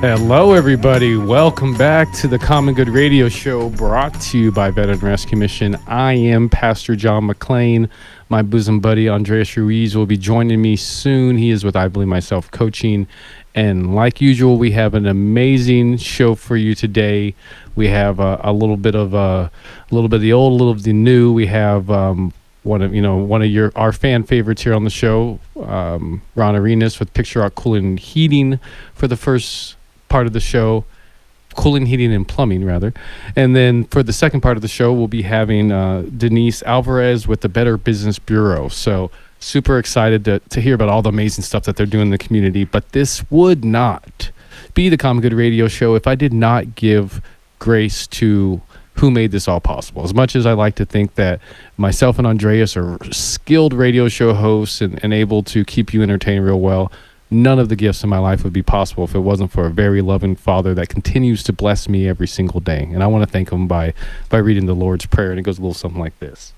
Hello, everybody. Welcome back to the Common Good Radio Show, brought to you by Veteran Rescue Mission. I am Pastor John McClain. My bosom buddy, Andreas Ruiz, will be joining me soon. He is with I Believe Myself Coaching. And like usual, we have an amazing show for you today. We have a little bit of the old, a little of the new. We have one of our fan favorites here on the show, Ron Arenas with Picture Rock Cooling and Heating for the first part of the show, cooling, heating, and plumbing, rather. And then for the second part of the show, we'll be having Denise Alvarez with the Better Business Bureau. So super excited to hear about all the amazing stuff that they're doing in the community. But this would not be the Common Good Radio Show if I did not give grace to who made this all possible. As much as I like to think that myself and Andreas are skilled radio show hosts and able to keep you entertained real well, none of the gifts in my life would be possible if it wasn't for a very loving Father that continues to bless me every single day. And I want to thank him by reading the Lord's Prayer. And it goes a little something like this.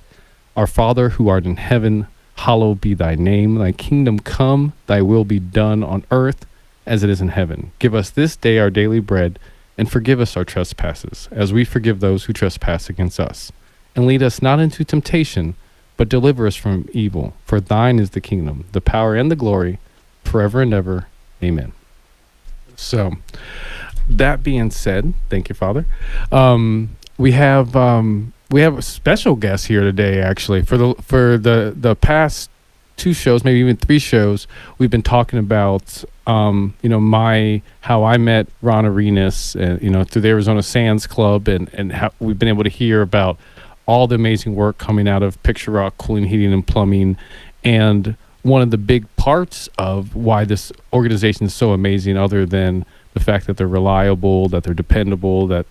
Our Father who art in heaven, hallowed be thy name. Thy kingdom come, thy will be done on earth as it is in heaven. Give us this day our daily bread, and forgive us our trespasses, as we forgive those who trespass against us. And lead us not into temptation, but deliver us from evil. For thine is the kingdom, the power, and the glory, forever and ever. Amen. So, that being said, thank you, Father. We have a special guest here today. Actually, for the past two shows, maybe even three shows, we've been talking about how I met Ron Arenas, through the Arizona Sands Club, and how we've been able to hear about all the amazing work coming out of Picture Rock Cooling, Heating, and Plumbing, and one of the big parts of why this organization is so amazing, other than the fact that they're reliable, that they're dependable, that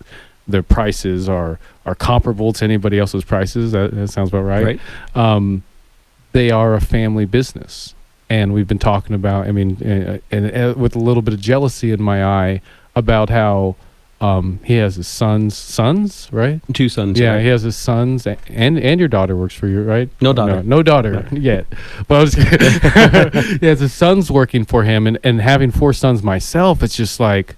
their prices are comparable to anybody else's prices. That sounds about right. They are a family business. And we've been talking about, and with a little bit of jealousy in my eye, about how he has his sons, right? Two sons. Yeah, right? He has his sons, and your daughter works for you, right? No daughter. No daughter yet. But he has his sons working for him, and having four sons myself, it's just like,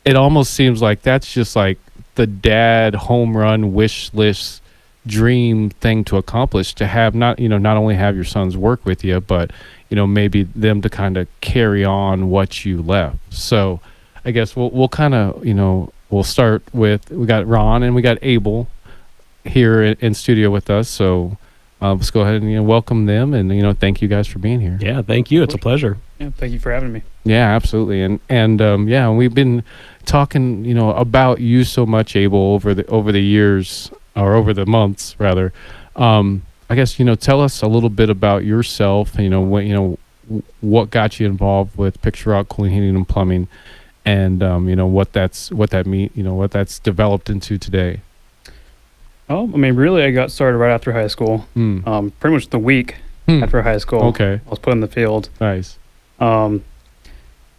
it almost seems like that's just like the dad home run wish list dream thing to accomplish, to have not only have your sons work with you, but maybe them to kind of carry on what you left. So I guess we'll kind of we'll start with, we got Ron and we got Abel here in studio with us, so let's go ahead and welcome them, and thank you guys for being here. Yeah, thank you. It's a pleasure. Yeah, thank you for having me. Yeah, absolutely. And we've been talking about you so much, Abel, over the years, or over the months rather. I guess tell us a little bit about yourself. What got you involved with Picture Rock Cooling, Heating, and Plumbing, and what that's developed into today. Oh, really, I got started right after high school. Pretty much the week after high school. Okay. I was put in the field. Nice.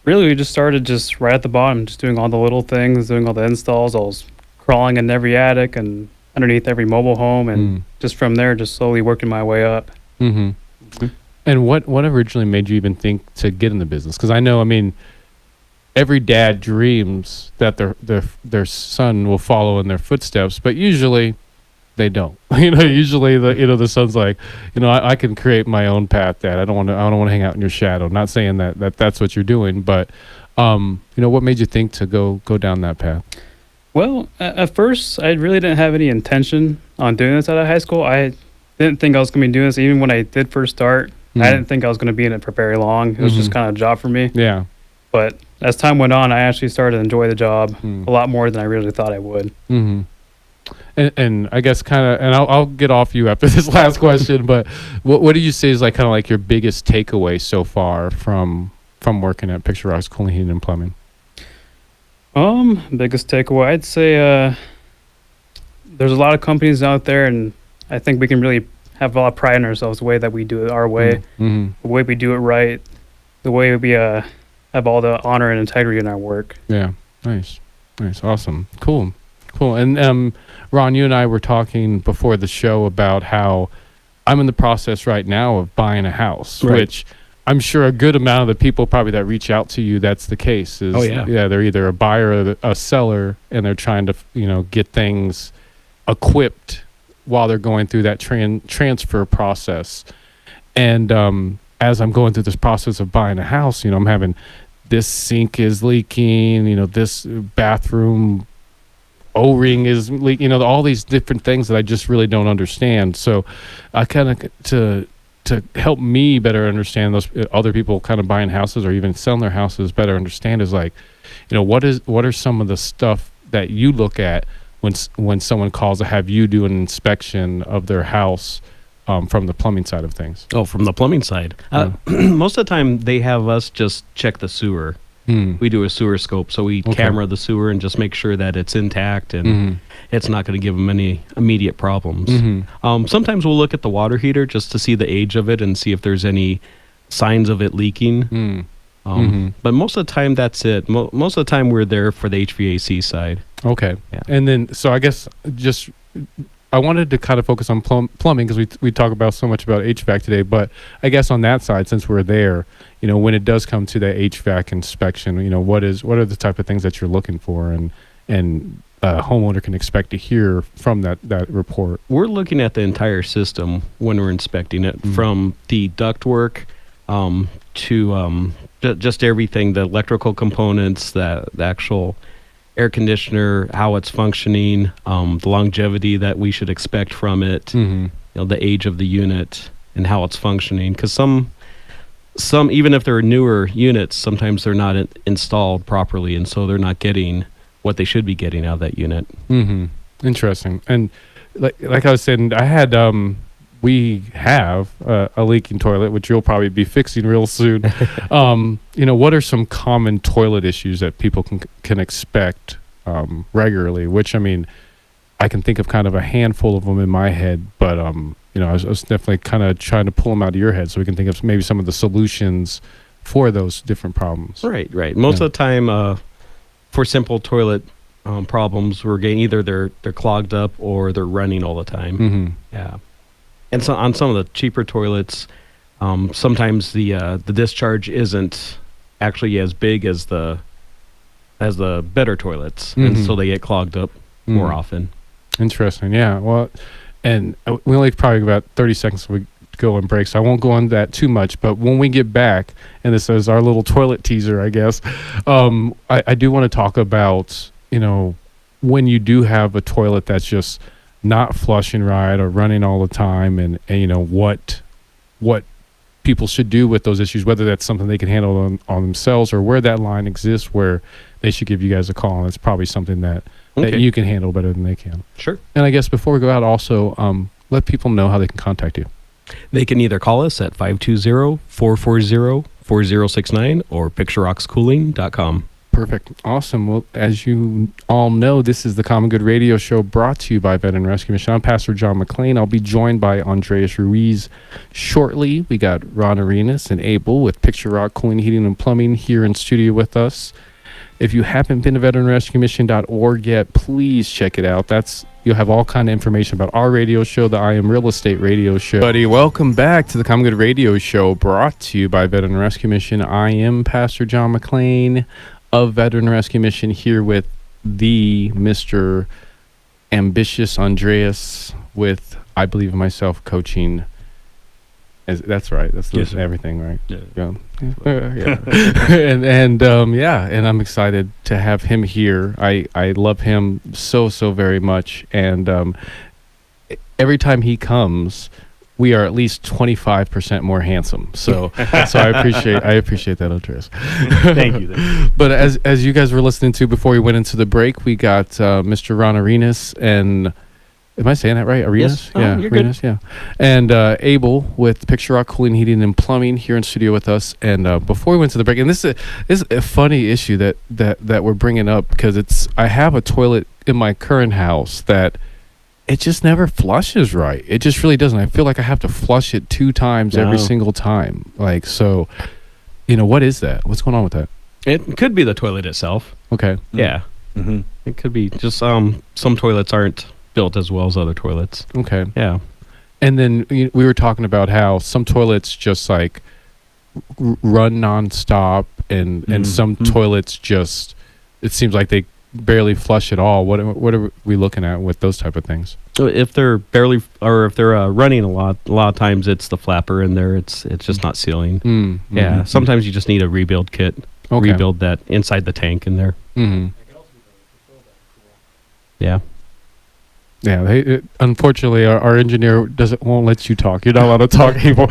Really, we just started just right at the bottom, just doing all the little things, doing all the installs. I was crawling in every attic and underneath every mobile home, and just from there, just slowly working my way up. Mm-hmm. And what originally made you even think to get in the business? Because I know, every dad dreams that their son will follow in their footsteps, but usually they don't. Usually the son's like, I can create my own path, Dad. I don't want to hang out in your shadow. Not saying that's what you're doing, but what made you think to go down that path? Well, at first, I really didn't have any intention on doing this out of high school. I didn't think I was going to be doing this. Even when I did first start, I didn't think I was going to be in it for very long. It was just kind of a job for me. Yeah. But as time went on, I actually started to enjoy the job a lot more than I really thought I would. Mm-hmm. And I guess and I'll get off you after this last question, but what do you say is like your biggest takeaway so far from working at Picture Rock's Cooling, Heating, and Plumbing? Biggest takeaway, I'd say there's a lot of companies out there, and I think we can really have a lot of pride in ourselves, the way that we do it our way, the way we do it right, the way we have all the honor and integrity in our work. Yeah, nice, awesome, cool. And Ron, you and I were talking before the show about how I'm in the process right now of buying a house, right. which I'm sure a good amount of the people probably that reach out to you, that's the case. Is, they're either a buyer or a seller, and they're trying to, get things equipped while they're going through that transfer process. And as I'm going through this process of buying a house, I'm having this sink is leaking, this bathroom O-ring is leaking, all these different things that I just really don't understand. So I kind of, to help me better understand those other people kind of buying houses or even selling their houses better understand is like, what are some of the stuff that you look at when someone calls to have you do an inspection of their house from the plumbing side of things? Oh, from the plumbing side. Most of the time they have us just check the sewer. We do a sewer scope, so we camera the sewer and just make sure that it's intact and it's not going to give them any immediate problems. Sometimes we'll look at the water heater just to see the age of it and see if there's any signs of it leaking. But most of the time, that's it. Most of the time, we're there for the HVAC side. Okay. Yeah. And then, so I guess I wanted to kind of focus on plumbing because we talk about so much about HVAC today, but I guess on that side, since we're there, when it does come to that HVAC inspection, what are the type of things that you're looking for and a homeowner can expect to hear from that report? We're looking at the entire system when we're inspecting it, from the ductwork to just everything, the electrical components, the actual air conditioner, how it's functioning, the longevity that we should expect from it, the age of the unit and how it's functioning. Because some even if they're newer units, sometimes they're not installed properly, and so they're not getting what they should be getting out of that unit. Interesting. And like I was saying, we have a leaking toilet, which you'll probably be fixing real soon. What are some common toilet issues that people can expect regularly? Which, I can think of kind of a handful of them in my head, but I was definitely kind of trying to pull them out of your head so we can think of maybe some of the solutions for those different problems. Right. Most of the time, for simple toilet problems, we're getting either they're clogged up or they're running all the time. Yeah. And so on some of the cheaper toilets, sometimes the discharge isn't actually as big as the better toilets, and so they get clogged up more often. Interesting. Yeah. Well, and we only probably about 30 seconds we go on break, so I won't go on that too much. But when we get back, and this is our little toilet teaser, I guess, I do want to talk about when you do have a toilet that's just not flushing right or running all the time, and what people should do with those issues, whether that's something they can handle on themselves or where that line exists where they should give you guys a call, and it's probably something that you can handle better than they can. Sure. And I guess before we go out, also let people know how they can contact you. They can either call us at 520-440-4069 or picturerockscooling.com. Perfect. Awesome. Well, as you all know, this is the Common Good Radio Show brought to you by Veteran Rescue Mission. I'm Pastor John McClain. I'll be joined by Andreas Ruiz shortly. We got Ron Arenas and Abel with Picture Rock Cooling, Heating, and Plumbing here in studio with us. If you haven't been to veteranrescuemission.org yet, please check it out. You'll have all kind of information about our radio show, the I Am Real Estate radio show. Buddy, welcome back to the Common Good Radio Show brought to you by Veteran Rescue Mission. I am Pastor John McClain of Veteran Rescue Mission, here with the Mr. Ambitious Andreas with I Believe in Myself Coaching. That's right. That's everything, right? Yeah. And I'm excited to have him here. I love him so very much, and every time he comes, we are at least 25% more handsome. So I appreciate that, Andreas. Thank you. But as you guys were listening to before we went into the break, we got Mr. Ron Arenas and. Am I saying that right? Arenas? Yes. Yeah, you're Arenas, good. Yeah. And Abel with Picture Rock Cooling, Heating, and Plumbing here in studio with us. And before we went to the break, and this is a funny issue that we're bringing up, because I have a toilet in my current house that it just never flushes right. It just really doesn't. I feel like I have to flush it 2 times every single time. What is that? What's going on with that? It could be the toilet itself. Okay. Yeah. Mm-hmm. It could be just some toilets aren't built as well as other toilets. Okay. Yeah. And then we were talking about how some toilets just run nonstop, and some toilets just, it seems like they barely flush at all. What are we looking at with those type of things? So if they're barely, or if they're running a lot of times it's the flapper in there. It's just not sealing. Yeah. Sometimes you just need a rebuild kit. Okay. Rebuild that inside the tank in there. Yeah. Yeah, unfortunately, our engineer won't let you talk. You're not allowed to talk, Abel.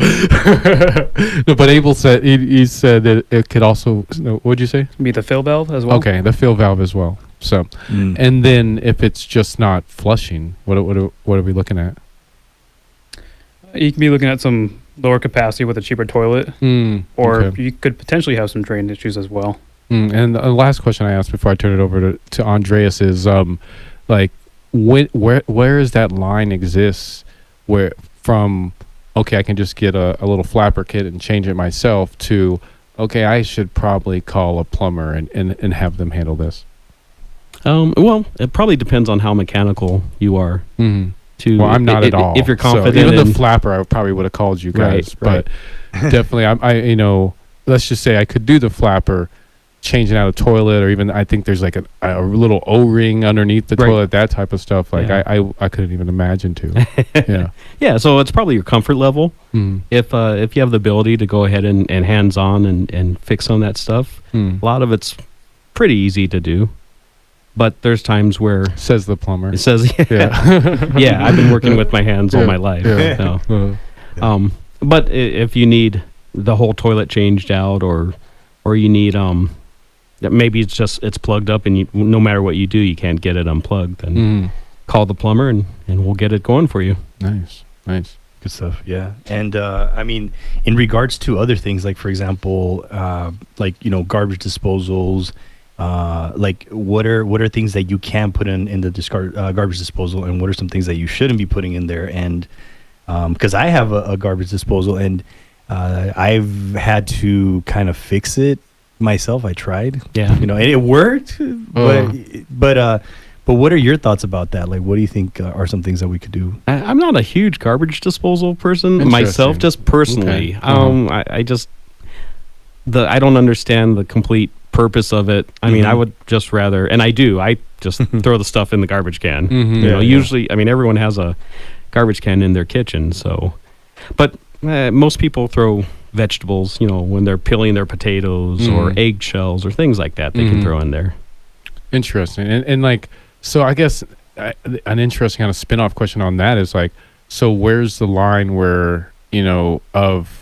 No, but Abel said he said that it could also. No, what'd you say? Be the fill valve as well. Okay, the fill valve as well. So, and then if it's just not flushing, what are we looking at? You can be looking at some lower capacity with a cheaper toilet, or you could potentially have some drain issues as well. And the last question I asked before I turn it over to Andreas is, like, where is that line exists where from, okay, I can just get a little flapper kit and change it myself, to, okay, I should probably call a plumber and have them handle this? Well, it probably depends on how mechanical you are. Well, I'm not at all. If you're confident, so even the flapper, I probably would have called you guys. Right. But definitely, I let's just say I could do the flapper, changing out a toilet, or even I think there's like a little O-ring underneath the toilet, that type of stuff. Like I couldn't even imagine to. Yeah. So it's probably your comfort level. If you have the ability to go ahead and hands on and fix some of that stuff, a lot of it's pretty easy to do. But there's times where, says the plumber. It says, yeah, I've been working with my hands all my life. So. But if you need the whole toilet changed out, or you need maybe it's plugged up, and no matter what you do, you can't get it unplugged, then call the plumber and we'll get it going for you. Nice. Good stuff. Yeah. And I mean, in regards to other things, like for example, garbage disposals. Like what are things that you can put in the garbage disposal, and what are some things that you shouldn't be putting in there? And because I have a garbage disposal, and I've had to kind of fix it myself. I tried, and it worked. But what are your thoughts about that? Like, what do you think are some things that we could do? I'm not a huge garbage disposal person myself, just personally. Okay. I don't understand the complete purpose of it. I mean, I would just rather, and I just throw the stuff in the garbage can. Usually, I mean, everyone has a garbage can in their kitchen, so, but most people throw vegetables, when they're peeling their potatoes or eggshells or things like that, they can throw in there. Interesting. And like, so I guess an interesting kind of spin-off question on that is like, so where's the line where, of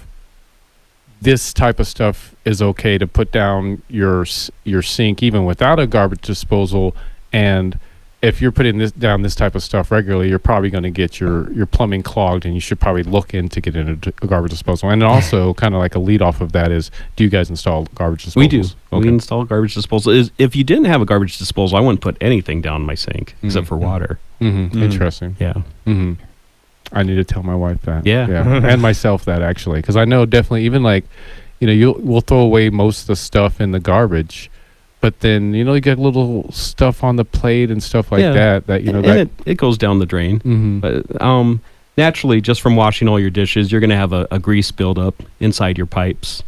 this type of stuff is okay to put down your sink even without a garbage disposal, and if you're putting this type of stuff regularly, you're probably going to get your plumbing clogged, and you should probably look into getting a garbage disposal. And also, kind of like a lead off of that is, do you guys install garbage disposals? We do. Okay. We install garbage disposal. If you didn't have a garbage disposal, I wouldn't put anything down my sink except for water. Interesting. Yeah. I need to tell my wife that. Yeah. And myself that, actually, because I know definitely, even like, we'll throw away most of the stuff in the garbage, but then you get little stuff on the plate and stuff like that it goes down the drain. But naturally, just from washing all your dishes, you're going to have a grease buildup inside your pipes,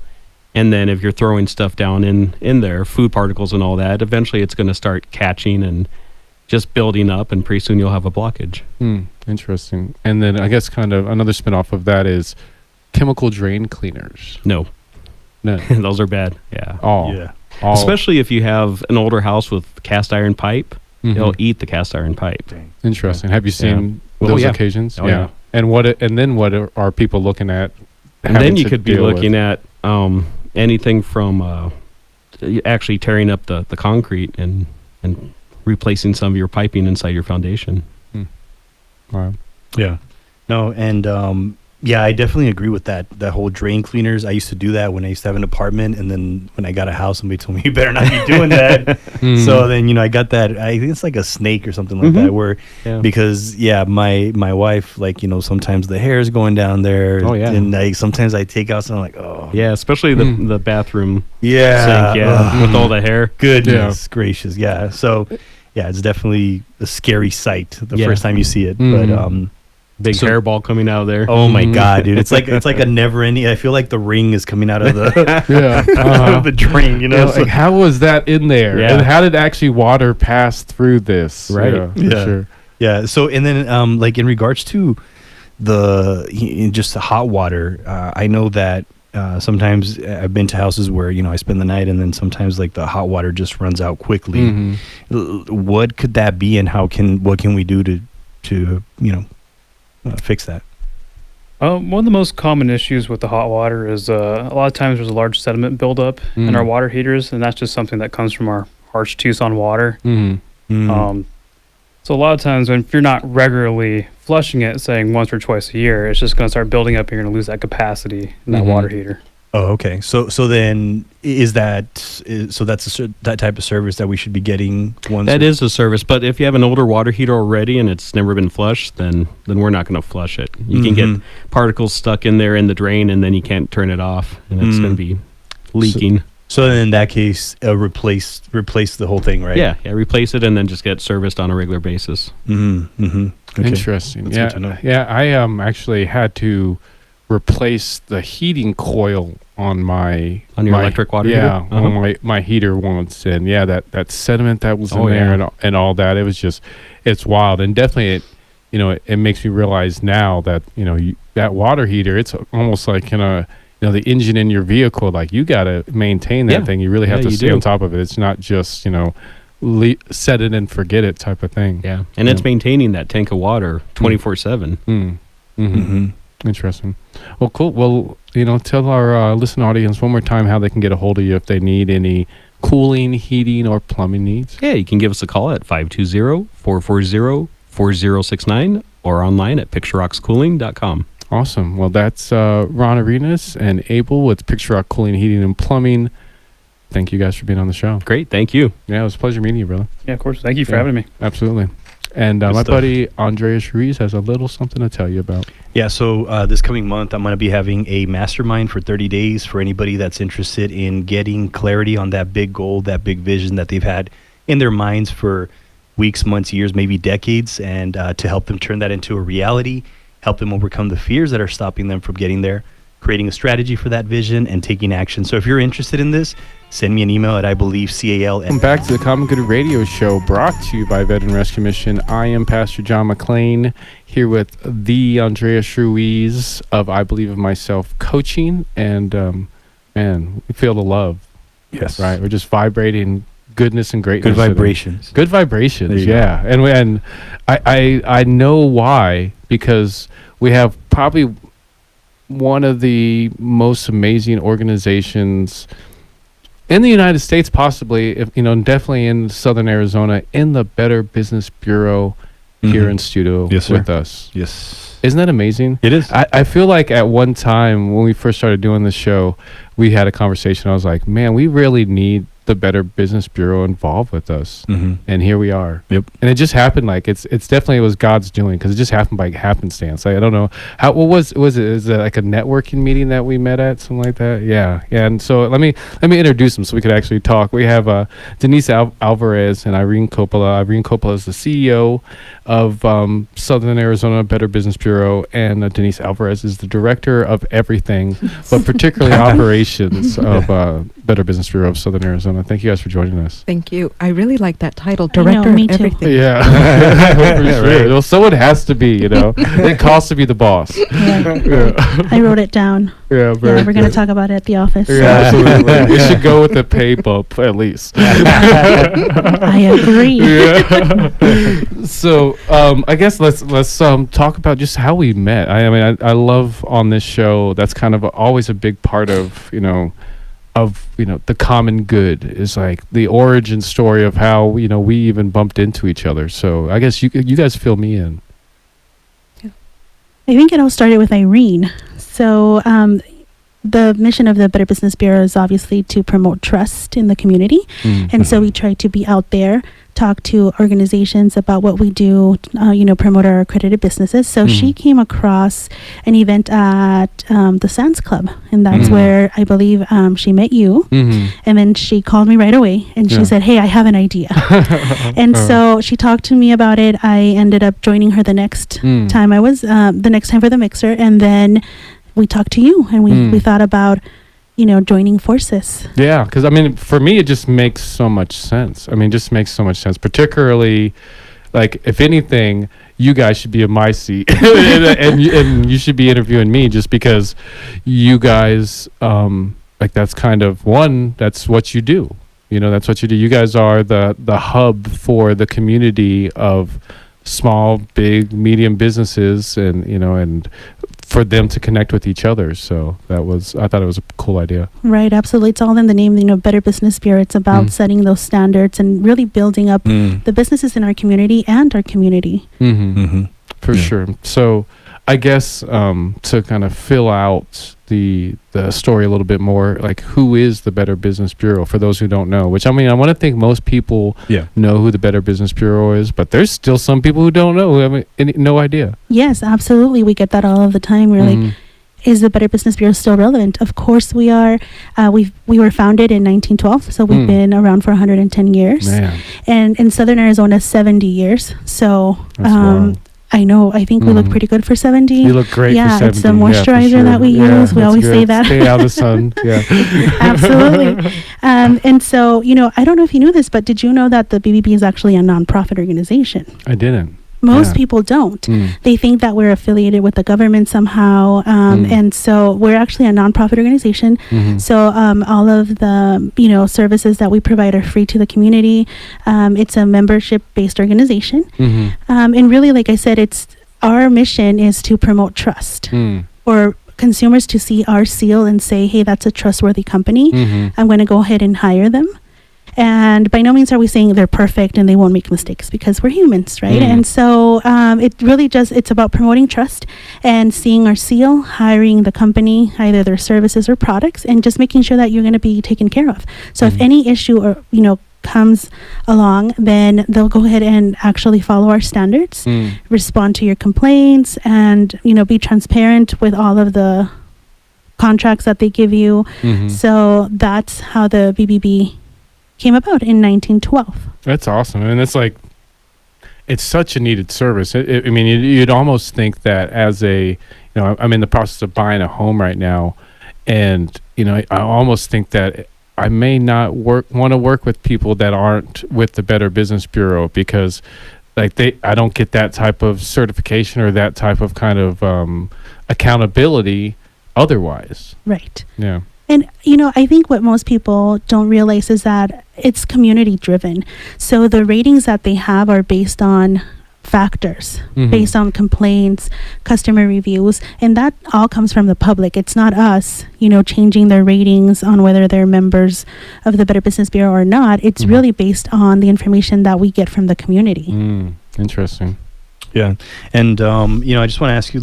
and then if you're throwing stuff down in there, food particles and all that, eventually it's going to start catching and just building up, and pretty soon you'll have a blockage. Interesting. And then I guess kind of another spin-off of that is chemical drain cleaners. No. Those are bad. Yeah. Especially if you have an older house with cast iron pipe, they'll eat the cast iron pipe. Dang. Interesting. Have you seen those occasions? Yeah. And then what are people looking at? And then you could be looking at anything from actually tearing up the concrete and replacing some of your piping inside your foundation. Wow. Yeah. No, and I definitely agree with that whole drain cleaners. I used to do that when I used to have an apartment, and then when I got a house, somebody told me you better not be doing that. So then I got that, I think it's like a snake or something like that, where because my wife, like, sometimes the hair is going down there. And sometimes I take out something, like, especially the bathroom sink, with all the hair. Goodness gracious. So it's definitely a scary sight the first time you see it. Big hairball coming out of there. Oh my god, dude! It's like a never ending. I feel like the ring is coming out of the out of the drain. You know, like how was that in there? Yeah. And how did actually water pass through this? Right. Yeah, for Yeah. sure. Yeah. So and then like in regards to just the hot water, I know that sometimes I've been to houses where I spend the night, and then sometimes like the hot water just runs out quickly. Mm-hmm. What could that be, and what can we do to fix that? One of the most common issues with the hot water is a lot of times there's a large sediment buildup in our water heaters, and that's just something that comes from our harsh Tucson water. Mm-hmm. So a lot of times if you're not regularly flushing it, saying once or twice a year, it's just going to start building up and you're going to lose that capacity in that water heater. Oh, okay. So then that's that type of service that we should be getting once? That is a service, but if you have an older water heater already and it's never been flushed, then we're not going to flush it. You can get particles stuck in there in the drain, and then you can't turn it off, and it's going to be leaking. So in that case, replace the whole thing, right? Yeah, replace it and then just get serviced on a regular basis. Okay. Interesting. That's good to know. Yeah. I actually had to replace the heating coil on my electric water heater? on my heater once, and that sediment that was in there and all that, it was just, it's wild. And definitely it makes me realize now that that water heater, it's almost like the engine in your vehicle, like you got to maintain that thing. You really have to stay on top of it. It's not just set it and forget it type of thing. Yeah, and it's maintaining that tank of water 24/7. Interesting. Well, cool. Well, tell our listening audience one more time how they can get a hold of you if they need any cooling, heating, or plumbing needs. Yeah, you can give us a call at 520-440-4069 or online at picturerockscooling.com. Awesome. Well, that's Ron Arenas and Abel with Picture Rock Cooling, Heating, and Plumbing. Thank you guys for being on the show. Great. Thank you. Yeah, it was a pleasure meeting you, brother. Yeah, of course. Thank you for having me. Absolutely. And my buddy Andreas Ruiz has a little something to tell you about. Yeah, so this coming month, I'm going to be having a mastermind for 30 days for anybody that's interested in getting clarity on that big goal, that big vision that they've had in their minds for weeks, months, years, maybe decades, and to help them turn that into a reality, help them overcome the fears that are stopping them from getting there, creating a strategy for that vision, and taking action. So if you're interested in this, send me an email at CAL. Welcome back to the Common Good Radio Show, brought to you by Veteran Rescue Mission. I am Pastor John McClain, here with the Andreas Ruiz of I Believe in Myself Coaching. And, man, we feel the love. Yes. Right? We're just vibrating goodness and greatness. Good vibrations. Good vibrations, yeah. And I know why, because we have probably one of the most amazing organizations in the United States, possibly, definitely in Southern Arizona, in the Better Business Bureau here in studio with us. Yes. Isn't that amazing? It is. I feel like at one time when we first started doing this show, we had a conversation. I was like, man, we really need the Better Business Bureau involved with us. And here we are. Yep. And it just happened. Like it's definitely, it was God's doing, because it just happened by happenstance. I don't know how. What was it? Is it like a networking meeting that we met at, something like that? Yeah. And so let me introduce them so we could actually talk. We have Denise Alvarez and Irene Coppola. Irene Coppola is the CEO of Southern Arizona Better Business Bureau, and Denise Alvarez is the director of everything, but particularly operations of Better Business Bureau of Southern Arizona. Thank you guys for joining us. Thank you. I really like that title, I know, Director me of too. Everything. Yeah, for sure. Right. Well, someone has to be, It costs to be the boss. Yeah. I wrote it down. Yeah, very Yeah, we're going to good. talk about it at the office. Yeah, absolutely. You should go with the pay bump at least. I agree. Yeah. So, I guess let's talk about just how we met. I love on this show. That's kind of always a big part of the common good, is like the origin story of how we even bumped into each other. So I guess you guys fill me in. I think it all started with Irene. So the mission of the Better Business Bureau is obviously to promote trust in the community. And so we try to be out there, talk to organizations about what we do, promote our accredited businesses. So she came across an event at the Sands Club, and that's where I believe she met you. And then she called me right away, and she said, hey, I have an idea. And so she talked to me about it. I ended up joining her the next time for the mixer, and then we talked to you, and we thought about joining forces. Yeah, because I mean, for me, it just makes so much sense. I mean, it just makes so much sense. Particularly, like, if anything, you guys should be in my seat, and you should be interviewing me, just because you guys, that's kind of that's what you do. That's what you do. You guys are the hub for the community of small, big, medium businesses, and for them to connect with each other. So I thought it was a cool idea. Right, absolutely. It's all in the name, Better Business Bureau. It's about setting those standards and really building up the businesses in our community and our community. For sure. So I guess to kind of fill out the story a little bit more, like, who is the Better Business Bureau, for those who don't know? Which, I mean, I want to think most people know who the Better Business Bureau is, but there's still some people who don't know, who have no idea. Yes, absolutely. We get that all of the time. We're like, is the Better Business Bureau still relevant? Of course we are. We were founded in 1912, so we've been around for 110 years. Man. And in Southern Arizona, 70 years. So I know. I think we look pretty good for 70. You look great for 70. Yeah, it's the moisturizer that we use. We always say that. Stay out of the sun. Yeah. Absolutely. And so, I don't know if you knew this, but did you know that the BBB is actually a nonprofit organization? I didn't. Most people don't. They think that we're affiliated with the government somehow. And so we're actually a nonprofit organization. So all of the, services that we provide are free to the community. It's a membership-based organization. And really, like I said, our mission is to promote trust, or consumers to see our seal and say, hey, that's a trustworthy company. I'm going to go ahead and hire them. And by no means are we saying they're perfect and they won't make mistakes, because we're humans, right? And so it really it's about promoting trust and seeing our seal, hiring the company, either their services or products, and just making sure that you're going to be taken care of. So if any issue or, comes along, then they'll go ahead and actually follow our standards, respond to your complaints, and, be transparent with all of the contracts that they give you. So that's how the BBB came about in 1912. That's awesome. And it's such a needed service. I mean, you'd almost think that as I'm in the process of buying a home right now, and I almost think that I may not want to work with people that aren't with the Better Business Bureau, because I don't get that type of certification or that type of kind of accountability otherwise. Right. Yeah. And, I think what most people don't realize is that it's community driven. So the ratings that they have are based on factors, based on complaints, customer reviews, and that all comes from the public. It's not us, changing their ratings on whether they're members of the Better Business Bureau or not. It's really based on the information that we get from the community. Interesting. Yeah. And, I just want to ask you,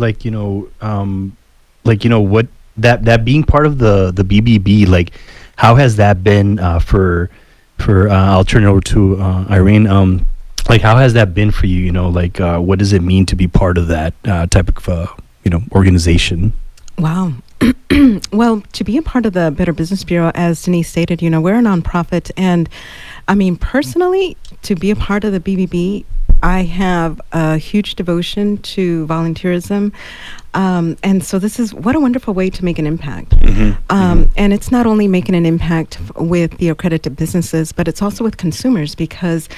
what, that being part of the BBB, like, how has that been for I'll turn it over to Irene. How has that been for you? What does it mean to be part of that type of organization? Wow. Well, to be a part of the Better Business Bureau, as Denise stated, we're a nonprofit, and I mean, personally, to be a part of the BBB, I have a huge devotion to volunteerism. And so this is what a wonderful way to make an impact. And it's not only making an impact with the accredited businesses, but it's also with consumers, because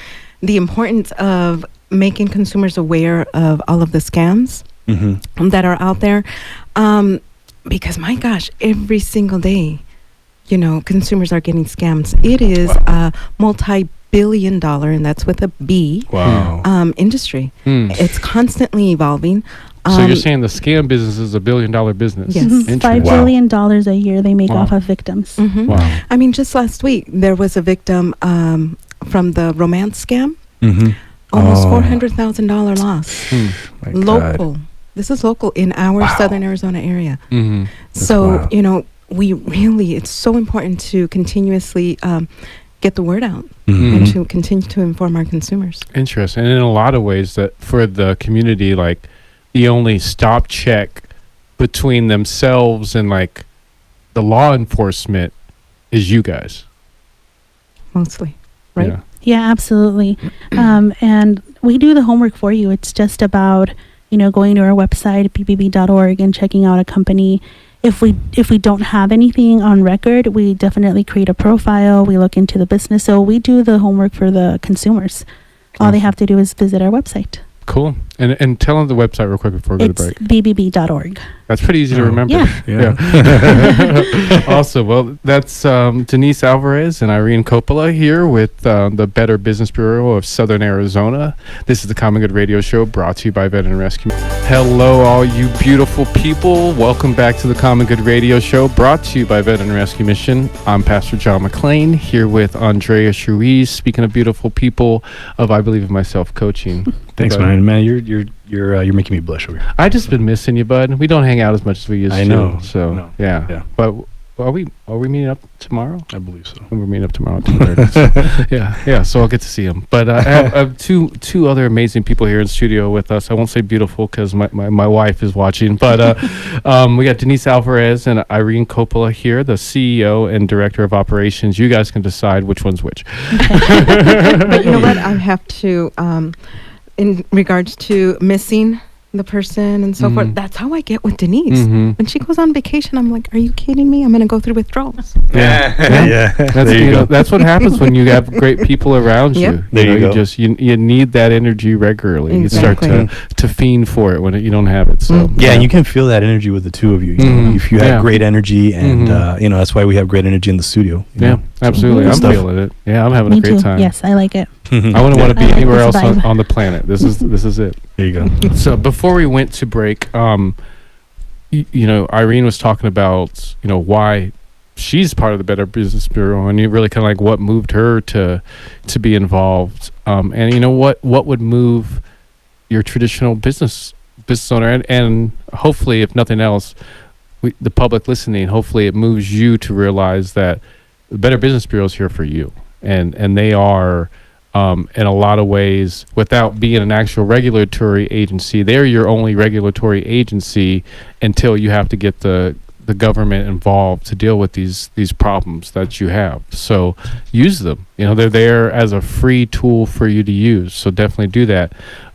the importance of making consumers aware of all of the scams that are out there. Because my gosh, every single day, consumers are getting scams. It is a multi-billion-dollar, and that's with a B, industry. It's constantly evolving. So you're saying the scam business is $1 billion business? Yes. $5 billion a year they make off of victims. Wow. I mean, just last week, there was a victim from the romance scam. Almost $400,000 loss. Local. This is local in our Southern Arizona area. So, it's so important to continuously get the word out Mm-hmm. and to continue to inform our consumers. Interesting. And in a lot of ways, that for the community, like the only stop check between themselves and like the law enforcement is you guys. Mostly, right? Yeah. Yeah, absolutely. And we do the homework for you. It's just about, going to our website, bbb.org, and checking out a company. If we don't have anything on record, we definitely create a profile. We look into the business. So we do the homework for the consumers. All they have to do is visit our website. Cool. And tell them the website real quick before we go to It's break. bbb.org. That's pretty easy to remember. Yeah. Awesome. Well, that's Denise Alvarez and Irene Coppola here with the Better Business Bureau of Southern Arizona. This is the Common Good Radio Show brought to you by Veteran Rescue. Hello, all you beautiful people. Welcome back to the Common Good Radio Show brought to you by Veteran Rescue Mission. I'm Pastor John McClain here with Andrea Ruiz. Speaking of beautiful people, I Believe in Myself coaching. Thanks, man. Man, you're making me blush over here. I just been missing you, bud. We don't hang out as much as we used to. I know. So No. yeah. Yeah. But are we meeting up tomorrow? I believe so. We're meeting up tomorrow at 2:30. So, yeah. So I'll get to see him. But I have two other amazing people here in studio with us. I won't say beautiful because my wife is watching. But we got Denise Alvarez and Irene Coppola here, the CEO and Director of Operations. You guys can decide which one's which. But you know what? I have to, in regards to missing the person and so forth, that's how I get with Denise. Mhm. When she goes on vacation, I'm like, are you kidding me? I'm going to go through withdrawals. Yeah. That's, There you go. that's what happens when you have great people around Yep. you. There you go. You need that energy regularly. Exactly. You start to fiend for it when you don't have it. So Mm. Yeah, and you can feel that energy with the two of you. You know, Mhm. if you have Yeah. great energy, and Mhm. that's why we have great energy in the studio. you Yeah, know? absolutely. Good I'm stuff. feeling it. Yeah, I'm having Me a great too. time. Yes, I like it. I wouldn't want to be I like anywhere this else vibe. on the planet. This is it. There you go. So before we went to break, Irene was talking about why she's part of the Better Business Bureau, and you really kind of like what moved her to be involved. And what would move your traditional business owner, and hopefully, if nothing else, the public listening, hopefully it moves you to realize that the Better Business Bureau is here for you, and they are. In a lot of ways, without being an actual regulatory agency, they're your only regulatory agency until you have to get the government involved to deal with these problems that you have. So use them. They're there as a free tool for you to use. So definitely do that.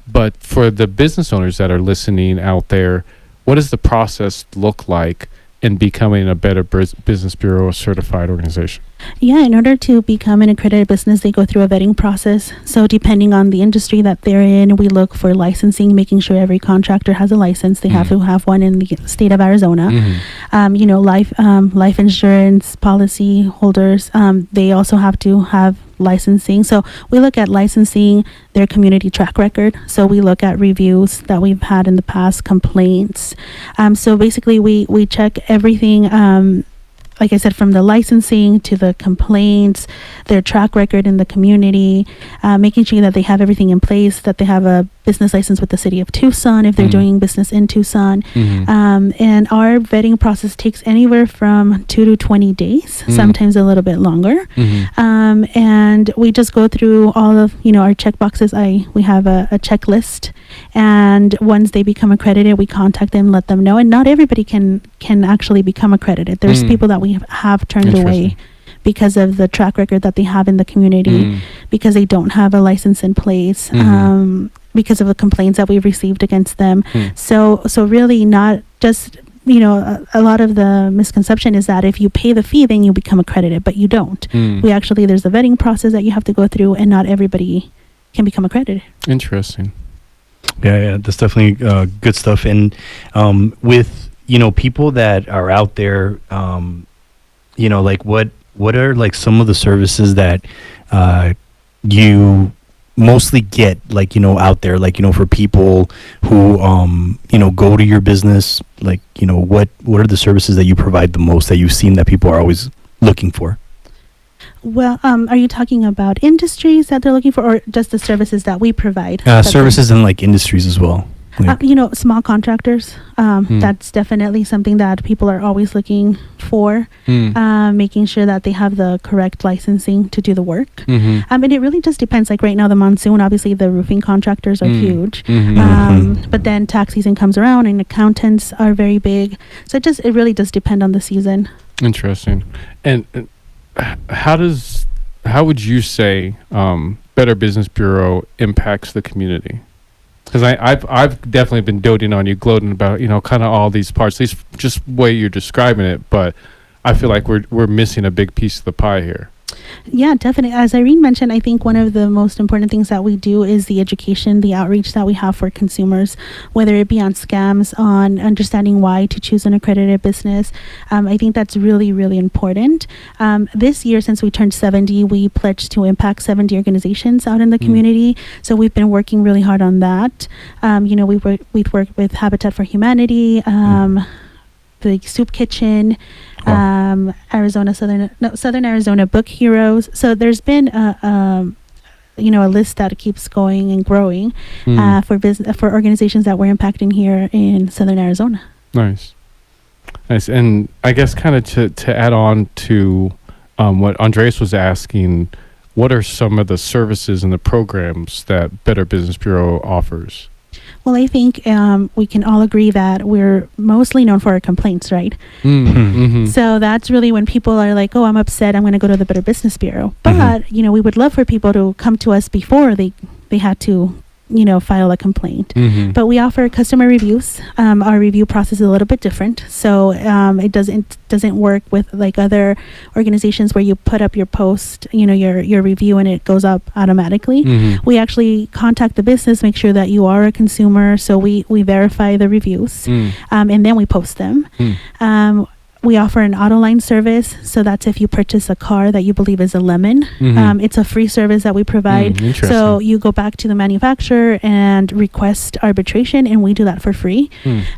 But for the business owners that are listening out there, what does the process look like in becoming a Better Business Bureau certified organization? Yeah, in order to become an accredited business, they go through a vetting process. So depending on the industry that they're in, we look for licensing, making sure every contractor has a license. They have to have one in the state of Arizona. Life insurance policy holders, they also have to have licensing. So we look at licensing, their community track record. So we look at reviews that we've had in the past, complaints. So basically we check everything, like I said, from the licensing to the complaints, their track record in the community, making sure that they have everything in place, that they have a business license with the city of Tucson if they're doing business in Tucson. And our vetting process takes anywhere from 2 to 20 days, sometimes a little bit longer. And we just go through all of, our check boxes. We have a checklist, and once they become accredited, we contact them, let them know. And not everybody can actually become accredited. There's people that we have turned away because of the track record that they have in the community, because they don't have a license in place, because of the complaints that we've received against them. So really not just, a lot of the misconception is that if you pay the fee, then you become accredited, but you don't. There's a vetting process that you have to go through, and not everybody can become accredited. Interesting. Yeah, that's definitely good stuff. And with people that are out there, like what are like some of the services that you mostly get, out there, for people who go to your business, what are the services that you provide the most, that you've seen that people are always looking for? Well, are you talking about industries that they're looking for, or just the services that we provide? Services and industries as well. Small contractors. That's definitely something that people are always looking for, making sure that they have the correct licensing to do the work. And it really just depends. Like right now, the monsoon, obviously the roofing contractors are huge. But then tax season comes around and accountants are very big. So it really does depend on the season. Interesting. And how would you say Better Business Bureau impacts the community? Because I've definitely been doting on you, gloating about kind of all these parts, at least just way you're describing it. But I feel like we're missing a big piece of the pie here. Yeah, definitely. As Irene mentioned, I think one of the most important things that we do is the education, the outreach that we have for consumers, whether it be on scams, on understanding why to choose an accredited business. I think that's really, really important. This year, since we turned 70, we pledged to impact 70 organizations out in the community. So we've been working really hard on that. We've worked with Habitat for Humanity, the Soup Kitchen, Southern Arizona Book Heroes. So there's been a list that keeps going and growing for organizations that we're impacting here in Southern Arizona. Nice. And I guess kind of to add on to what Andres was asking, what are some of the services and the programs that Better Business Bureau offers? Well, I think we can all agree that we're mostly known for our complaints, right? So that's really when people are like, oh, I'm upset, I'm going to go to the Better Business Bureau. But, we would love for people to come to us before they had to, file a complaint. But we offer customer reviews. Our review process is a little bit different. So it doesn't work with like other organizations where you put up your post, your review, and it goes up automatically. We actually contact the business, make sure that you are a consumer. So we verify the reviews, and then we post them. We offer an auto line service. So that's if you purchase a car that you believe is a lemon. It's a free service that we provide. So you go back to the manufacturer and request arbitration, and we do that for free.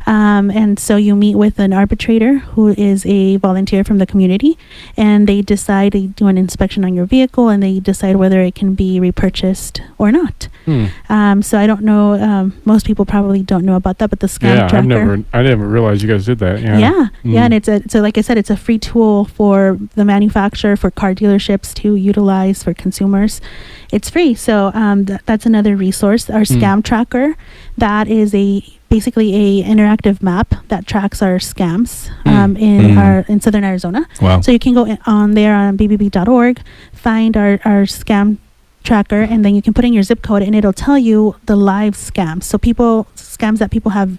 And so you meet with an arbitrator who is a volunteer from the community, and they do an inspection on your vehicle, and they decide whether it can be repurchased or not. So I don't know, most people probably don't know about that, but the scam tracker. I never realized you guys did that. Yeah. And so like I said, it's a free tool for the manufacturer, for car dealerships to utilize for consumers. It's free. So that's another resource. Our scam tracker, that is basically a interactive map that tracks our scams in Southern Arizona. Wow. So you can go on there on bbb.org, find our scam tracker, and then you can put in your zip code, and it'll tell you the live scams. So scams that people have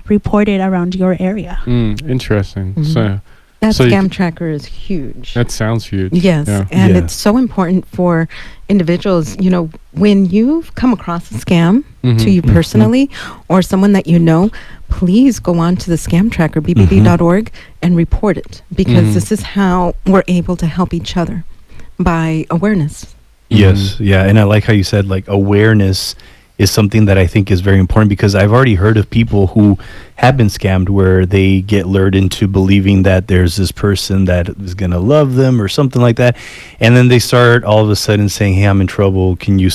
reported around your area. Interesting. So that scam tracker is huge. That sounds huge. Yes. Yeah. And it's so important for individuals, when you've come across a scam to you personally or someone that please go on to the scam tracker, bbb.org, and report it, because this is how we're able to help each other by awareness. Yes. Yeah. And I like how you said like awareness is something that I think is very important, because I've already heard of people who have been scammed where they get lured into believing that there's this person that is going to love them or something like that. And then they start all of a sudden saying, hey, I'm in trouble. Can you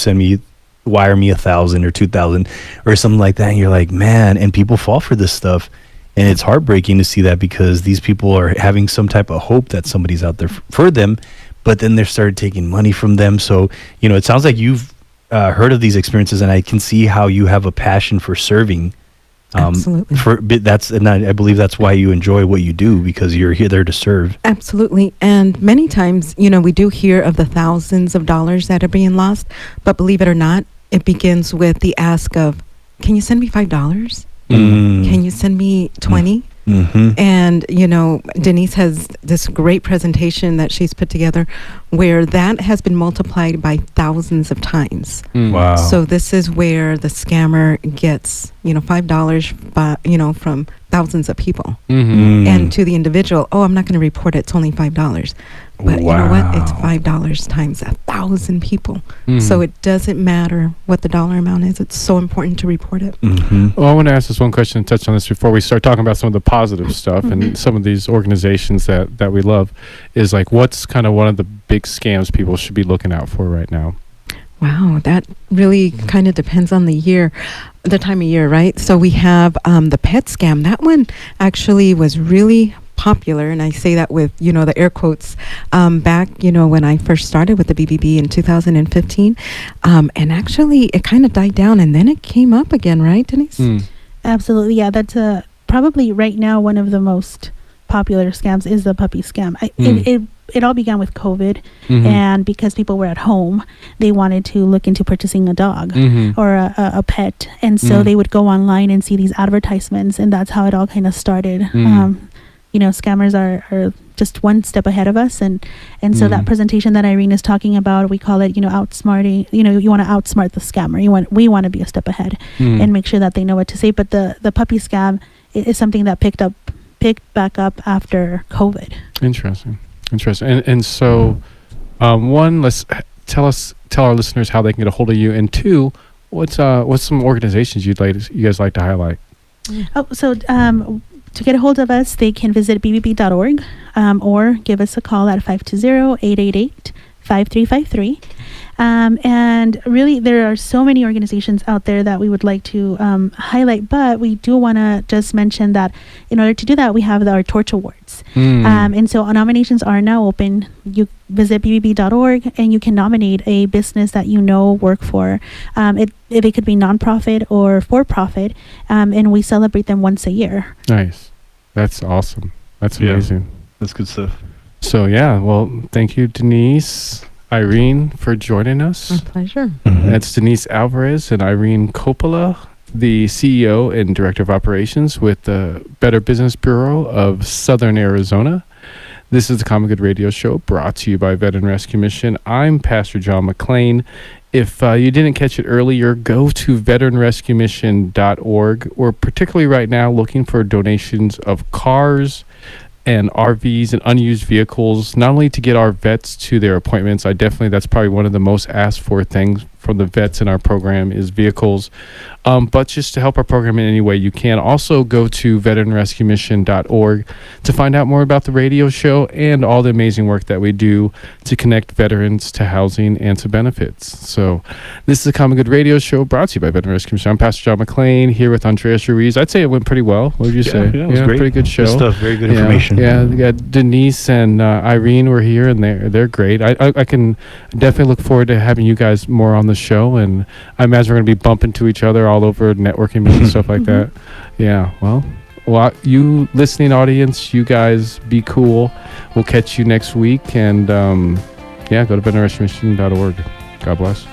wire me $1,000 or $2,000 or something like that? And you're like, man, and people fall for this stuff. And it's heartbreaking to see that, because these people are having some type of hope that somebody's out there for them, but then they started taking money from them. So, it sounds like you've heard of these experiences, and I can see how you have a passion for serving. Absolutely. I believe that's why you enjoy what you do, because you're there to serve. Absolutely. And many times, we do hear of the thousands of dollars that are being lost, but believe it or not, it begins with the ask of, can you send me $5? Can you send me 20? And, Denise has this great presentation that she's put together where that has been multiplied by thousands of times. Wow. So this is where the scammer gets, $5, from thousands of people. And to the individual, oh, I'm not going to report it. It's only $5. But you know what? It's $5 times 1,000 people. So it doesn't matter what the dollar amount is. It's so important to report it. Well, I want to ask this one question and touch on this before we start talking about some of the positive stuff and some of these organizations that we love. Is like, what's kind of one of the big scams people should be looking out for right now? Wow, that really kind of depends on the year. the time of year, right? So we have the pet scam. That one actually was really popular, and I say that with the air quotes. Back when I first started with the BBB in 2015, and actually it kind of died down, and then it came up again, right, Denise? Absolutely, yeah. That's probably right now one of the most popular scams is the puppy scam. It all began with COVID, and because people were at home, they wanted to look into purchasing a dog or a pet, and so they would go online and see these advertisements, and that's how it all kind of started. Scammers are just one step ahead of us, and so that presentation that Irene is talking about, we call it outsmarting. You want to outsmart the scammer. We want to be a step ahead and make sure that they know what to say. But the puppy scam is something that picked back up after COVID. Interesting. And so, one, let's tell our listeners how they can get a hold of you, and two, what's some organizations you guys like to highlight? To get a hold of us, they can visit bbb.org or give us a call at 520-888-5353. And really, there are so many organizations out there that we would like to highlight, but we do want to just mention that in order to do that, we have our Torch Awards. And so nominations are now open. You visit bbb.org and you can nominate a business that work for. It could be nonprofit or for-profit, and we celebrate them once a year. Nice. That's awesome. That's amazing. That's good stuff. So, well, thank you, Denise, Irene, for joining us. My pleasure. That's Denise Alvarez and Irene Coppola, the CEO and Director of Operations with the Better Business Bureau of Southern Arizona. This is the Common Good Radio Show, brought to you by Veteran Rescue Mission. I'm Pastor John McClain. If you didn't catch it earlier, go to veteranrescuemission.org. We're particularly right now looking for donations of cars and RVs and unused vehicles, not only to get our vets to their appointments. That's probably one of the most asked for things from the vets in our program is vehicles, but just to help our program in any way you can. Also go to veteranrescuemission.org to find out more about the radio show and all the amazing work that we do to connect veterans to housing and to benefits. So this is a Common Good Radio Show brought to you by Veteran Rescue Mission. I'm Pastor John McClain here with Andreas Ruiz. I'd say it went pretty well. What would you say? Yeah, it was great. Pretty good show. Good stuff. Very good information. Yeah, we got Denise and Irene were here, and they're great. I can definitely look forward to having you guys more on the show, and I imagine we're going to be bumping to each other all over networking meetings and stuff like that. Yeah, well, you listening audience, you guys be cool. We'll catch you next week, and go to veteranrescuemission.org. God bless.